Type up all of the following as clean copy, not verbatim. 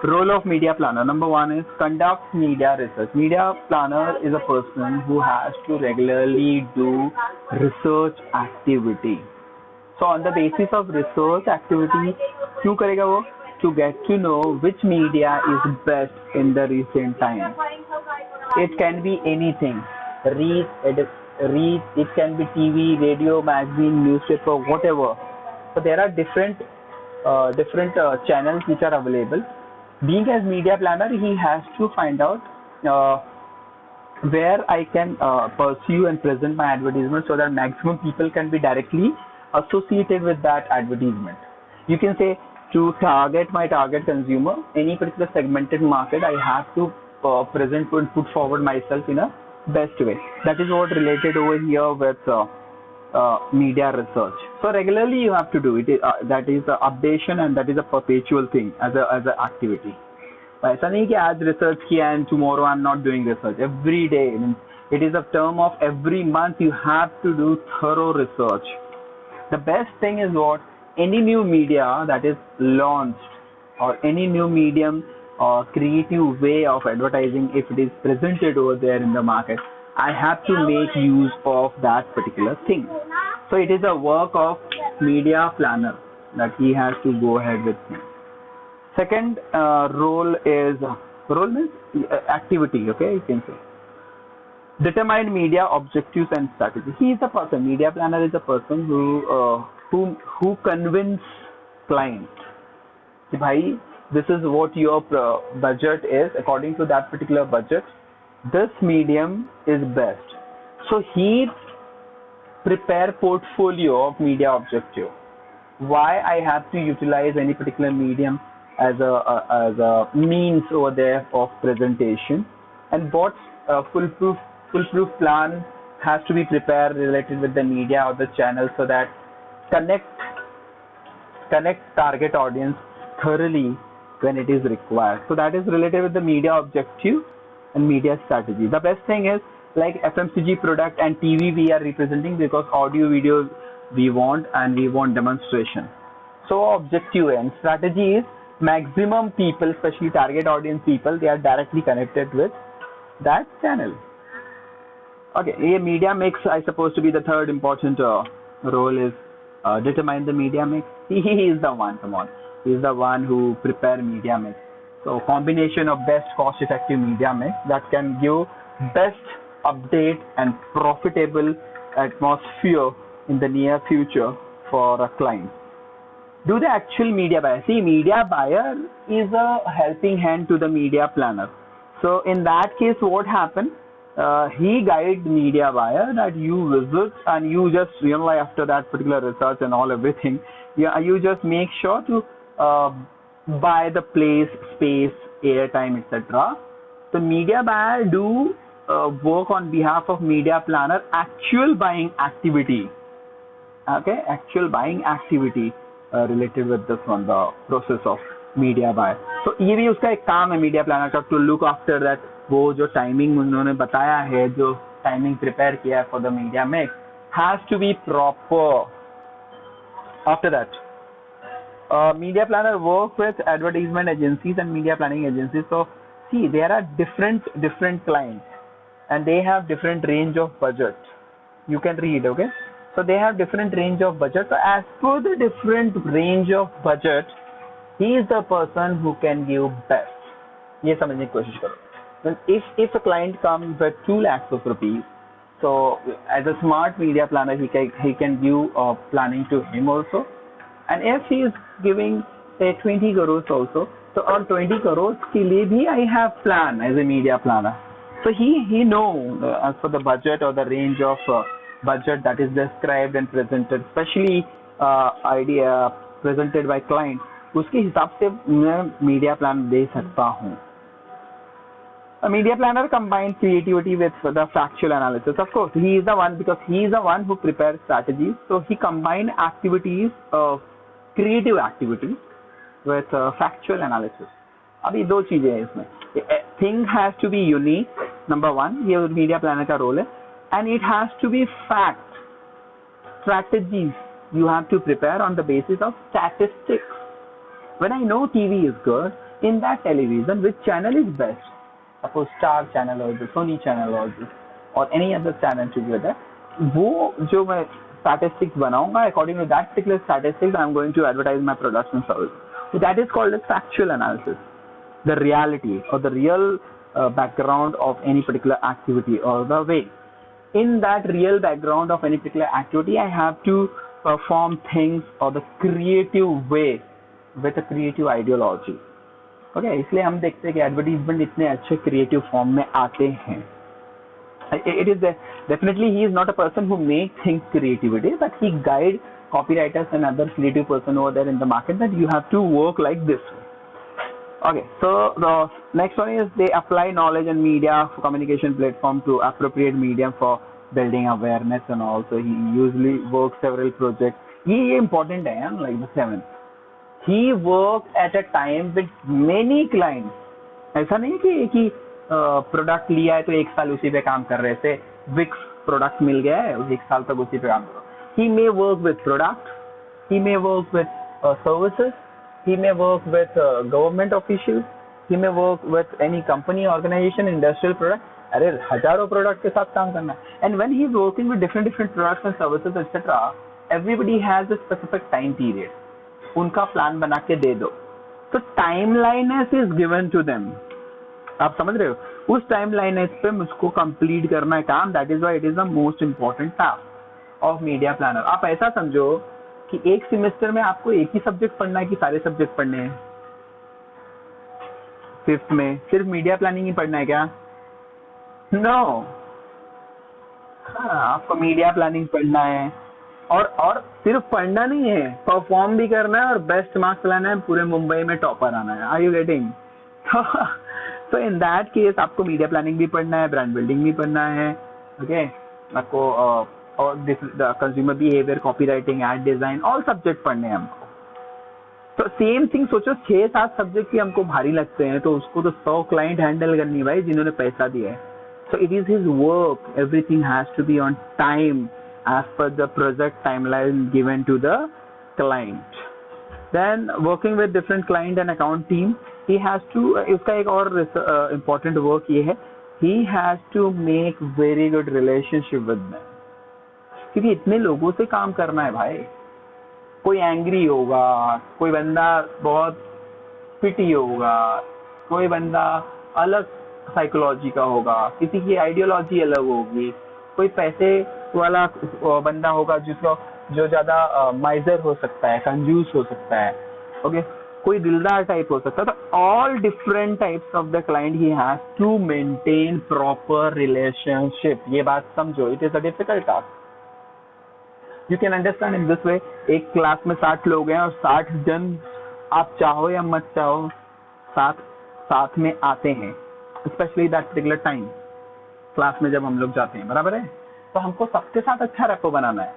Role of media planner. Number one is conduct media research. Media planner is a person who has to regularly do research activity. So on the basis of research activity, क्यों करेगा वो? To get to know which media is best in the recent time. It can be anything. Read. It can be TV, radio, magazine, newspaper, whatever. So there are different channels which are available. Being as media planner, he has to find out where I can pursue and present my advertisement so that maximum people can be directly associated with that advertisement. You can say to target my target consumer, any particular segmented market, I have to present and put forward myself in a best way. That is what related over here with media research. So regularly you have to do it. That is the updation and that is a perpetual thing as a activity. ऐसा नहीं कि आज research किया and tomorrow I'm not doing research. Every day, it is a term of every month you have to do thorough research. The best thing is what? Any new media that is launched or any new medium or creative way of advertising, if it is presented over there in the market, I have to make use of that particular thing. So it is a work of media planner that he has to go ahead with me. Second role means activity. Okay, you can say determine media objectives and strategy. He is a person. Media planner is a person who convince client कि भाई this is what your budget is. According to that particular budget, this medium is best. So he prepare portfolio of media objective. Why I have to utilize any particular medium as a means over there of presentation, and what foolproof plan has to be prepared related with the media or the channel so that connect target audience thoroughly when it is required. So that is related with the media objective and media strategy. The best thing is like FMCG product and TV we are representing because audio video we want and we want demonstration. So objective and strategy is maximum people, especially target audience people, they are directly connected with that channel. Okay, a media mix I suppose to be the third important role is determine the media mix. He is the one, come on. He is the one who prepare media mix. So combination of best cost effective media mix that can give best update and profitable atmosphere in the near future for a client. Do the actual media buyer. See, media buyer is a helping hand to the media planner. So in that case, what happened? He guides media buyer that you visit and you just realize after that particular research and all everything, you just make sure to buy the place, space, airtime, etc. The media buyer do work on behalf of media planner actual buying activity. Okay, actual buying activity related with this one, the process of media buy. So ये भी उसका एक काम है media planner का, to look after that. वो जो timing उन्होंने बताया है, जो टाइमिंग प्रिपेयर किया है for the media mix has to be proper. After that, media planner work with advertisement agencies and media planning agencies. So see, there are different clients and they have different range of budget. You can read, okay? So they have different range of budget. So as per the different range of budget, he is the person who can give best. ये समझने की कोशिश करो. Well, if a client comes with 2 lakhs of rupees, so as a smart media planner, he can give planning to him also. And if he is giving say 20 crores also, so on 20 crores के लिए भी I have plan as a media planner. So he know as for the budget or the range of budget that is described and presented, especially idea presented by client, उसके हिसाब से मैं media plan दे सकता हूँ. A media planner combines creativity with the factual analysis. Of course, he is the one, because he is the one who prepares strategies. So he combines activities, creative activities with factual analysis. अभी दो चीजें हैं इसमें. Thing has to be unique. Number one, ये media planner का role है, and it has to be fact. Strategies you have to prepare on the basis of statistics. When I know TV is good, in that television which channel is best. Suppose Star channel or the Sony channel or any other channel together. वो जो मैं statistics बनाऊंगा, according to that particular statistics, I'm going to advertise my products and services. So that is called as factual analysis. The reality or the real background of any particular activity or the way. In that real background of any particular activity, I have to perform things or the creative way with a creative ideology. Okay, इसलिए हम देखते हैं कि advertisement इतने अच्छे creative form में आते हैं. It is definitely he is not a person who makes things creativity, but he guides copywriters and other creative person over there in the market that you have to work like this. Okay, so the next one is they apply knowledge and media communication platform to appropriate medium for building awareness and also he usually works several projects. ये important है, like the seventh. He worked at a time with many clients. ऐसा नहीं कि product लिया है तो एक साल उसी पे काम कर रहे थे. विक्स प्रोडक्ट मिल गया है, एक साल तक उसी पे काम करो. He may work with product, he may work with services, he may work with government officials, he may work with any company, organization, industrial product. अरे हजारों प्रोडक्ट के साथ काम करना है. And when he is working with different products and services etc., everybody has a specific time period. उनका plan बना के दे दो. So timeliness is given to them. आप समझ रहे हो? उस टाइमलाइनेस पे मुझको कंप्लीट करना है काम. That is why it is the most important task of media planner. आप ऐसा समझो कि एक सेमेस्टर में आपको एक ही सब्जेक्ट पढ़ना है कि सारे सब्जेक्ट पढ़ने हैं. फिफ्थ में सिर्फ मीडिया प्लानिंग ही पढ़ना है क्या? नो. आपको मीडिया प्लानिंग पढ़ना है और सिर्फ पढ़ना नहीं है, परफॉर्म भी करना है और बेस्ट मार्क्स लाना है, पूरे मुंबई में टॉपर आना है. Are you getting? तो इन दैट केस आपको मीडिया प्लानिंग भी पढ़ना है, ब्रांड बिल्डिंग भी पढ़ना है. ओके, आपको और consumer behaviour, copy writing, ad design, all subject पढ़ने हैं हमको. तो सेम थिंग सोचो, 6-7 सब्जेक्ट भी हमको भारी लगते हैं तो उसको तो 100 क्लाइंट हैंडल करनी भाई जिन्होंने पैसा दिया है. So it is his work. Everything has to be on time as per the project timeline given to the client. Then working with different client and account team, he has to इसका एक और important work ये है, he has to make very good relationship with them. क्योंकि इतने लोगों से काम करना है भाई. कोई एंग्री होगा, कोई बंदा बहुत पिटी होगा, कोई बंदा अलग साइकोलॉजी का होगा, किसी की आइडियोलॉजी अलग होगी, कोई पैसे वाला बंदा होगा जिसको जो ज्यादा माइजर हो सकता है, कंजूस हो सकता है. ओके, कोई दिलदार टाइप हो सकता है. तो all different types of the client he has to maintain proper relationship. ये बात समझो, it is a difficult task. You can understand in this way. एक क्लास में 60 लोग हैं और 60 जन आप चाहो या मत चाहो साथ में आते हैं, specially that particular time class में जब हम लोग जाते हैं, बराबर है. तो हमको सबके साथ अच्छा रेपो बनाना है.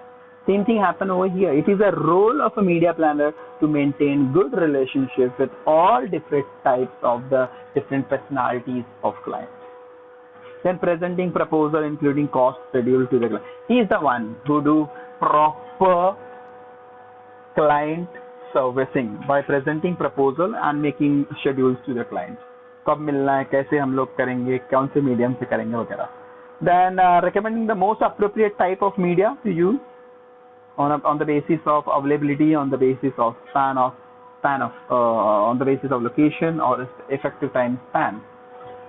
Same thing happen over here. It is a role of a media planner to maintain good relationship with all different types of the different personalities of clients. Then presenting proposal including cost schedule to the client. He is the one who do proper client servicing by presenting proposal and making schedules to the client. कब मिलना है, कैसे हम लोग करेंगे, कौन से medium से करेंगे वगैरह. Then recommending the most appropriate type of media to use on the basis of availability, on the basis of on the basis of location or effective time span.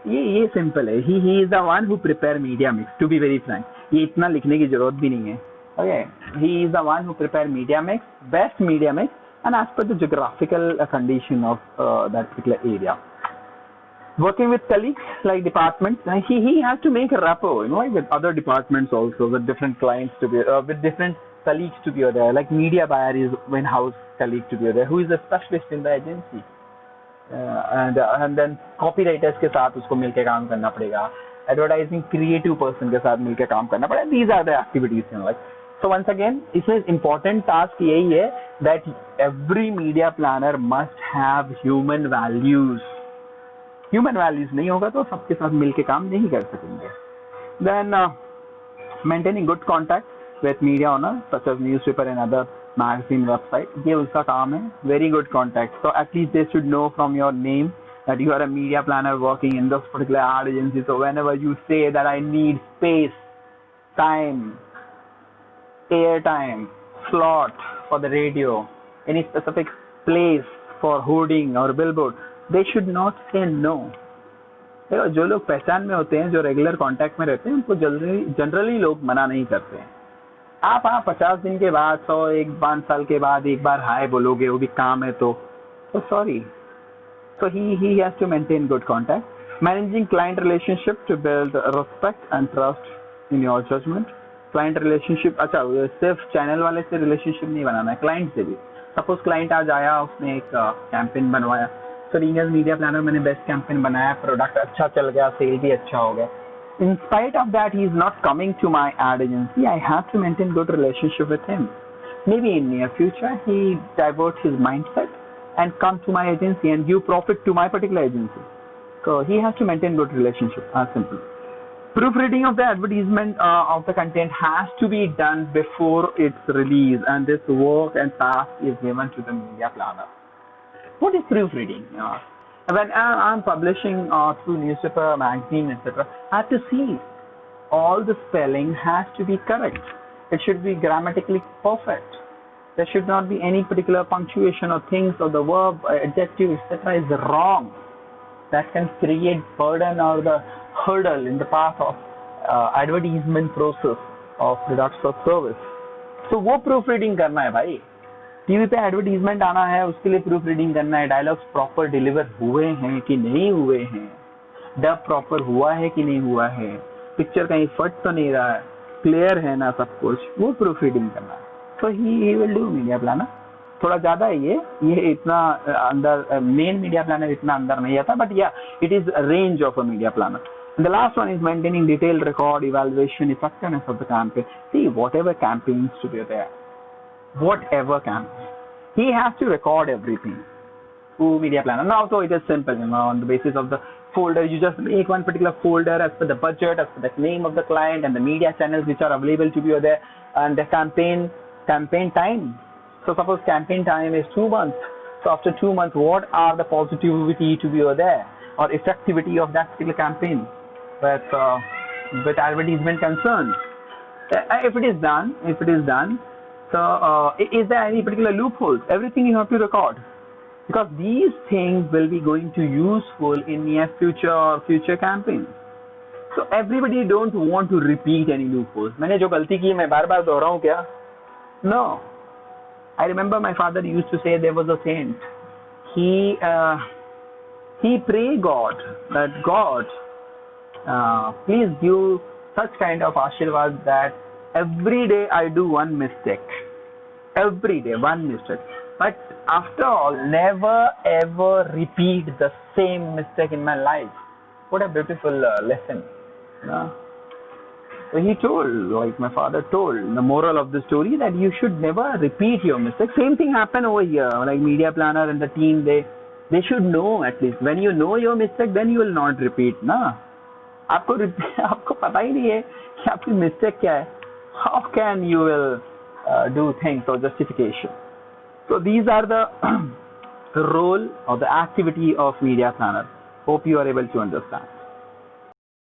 ये simple है. He is the one who prepare media mix. To be very frank, ये इतना लिखने की जरूरत भी नहीं है. Okay, he is the one who prepare media mix, best media mix, and as per the geographical condition of that particular area. Working with colleagues like departments, he has to make a rapport, with other departments also, with different clients to be, with different colleagues to be there. Like media buyer is in-house colleague to be there, who is a specialist in the agency, and then copywriters के साथ उसको मिलके काम करना पड़ेगा. Advertising creative person के साथ मिलके काम करना पड़ेगा. These are the activities, So once again, इसमें important task यही है that every media planner must have human values. Human values नहीं होगा तो सबके साथ मिलके काम नहीं कर सकेंगे. Then maintaining good contact with media owner such as newspaper and other magazine website. ये उसका काम है. Very good contact. तो at least they should know from your name that you are a media planner working in this particular ad agency. So whenever you say that I need space, time, airtime, slot for the radio, any specific place for hoarding or billboard, they should not say no. देखो जो लोग पहचान में होते हैं, जो regular contact में रहते हैं, उनको जनरली लोग मना नहीं करते हैं. आप 50 दिन के बाद 105 साल के बाद एक बार हाय बोलोगे, वो भी काम है तो sorry. So he has to maintain good contact. Managing client relationship to build respect and trust in your judgment. Client relationship, अच्छा सिर्फ चैनल वाले से रिलेशनशिप नहीं बनाना है, क्लाइंट से भी. सपोज क्लाइंट आज आया, उसने एक कैंपेन बनवाया, सर एज मीडिया प्लानर मैंने बेस्ट कैंपेन बनाया, प्रोडक्ट अच्छा चल गया, सेल भी अच्छा हो गया. In spite of that, he is not coming to my ad agency. I have to maintain good relationship with him. Maybe in near future, he diverts his mindset and come to my agency and give profit to my particular agency. So he has to maintain good relationship. As simple. Proofreading of the advertisement of the content has to be done before its release, and this work and task is given to the media planner. What is proofreading? When I'm publishing through newspaper, magazine, etc., I have to see all the spelling has to be correct. It should be grammatically perfect. There should not be any particular punctuation or things or the verb, adjective, etc. is wrong. That can create burden or the hurdle in the path of advertisement process of products or service. So वो proofreading करना है भाई. TV पे advertisement आना है, उसके लिए proof reading करना है, डायलॉग्स प्रॉपर डिलीवर हुए हैं कि नहीं हुए हैं, डब प्रॉपर हुआ है कि नहीं हुआ है, पिक्चर कहीं फट तो नहीं रहा है, क्लियर है ना सब कुछ, वो प्रूफ रीडिंग करना है. तो he will do media planner. थोड़ा ज्यादा है ये इतना अंदर, मेन मीडिया प्लानर इतना अंदर नहीं आता, बट या it is range of a media planner. The last one is maintaining detailed record, evaluation, effectiveness of the campaign. See, whatever campaigns to be there, whatever campaign, he has to record everything. Who media planner? Now, so it is simple, on the basis of the folder, you just make one particular folder as per the budget, as per the name of the client and the media channels which are available to be there, and the campaign time. So suppose campaign time is 2 months. So after 2 months, what are the positivity to be there or effectivity of that particular campaign with advertisement concerned? If it is done. So is there any particular loopholes? Everything you have to record, because these things will be going to useful in near future or future campaigns. So everybody don't want to repeat any loopholes. मैंने जो गलती की मैं बार-बार दोहराऊं क्या? No. I remember my father used to say there was a saint. He prayed God that God, please give such kind of ashirwad that every day I do one mistake. Every day, one mistake. But after all, never ever repeat the same mistake in my life. What a beautiful lesson. So he told, like my father told, the moral of the story that you should never repeat your mistake. Same thing happened over here. Like media planner and the team, they should know at least. When you know your mistake, then you will not repeat. आपको पता ही नहीं है कि आपकी mistake क्या है. How can you will do things or justification? So these are the role or the activity of media planner. Hope you are able to understand.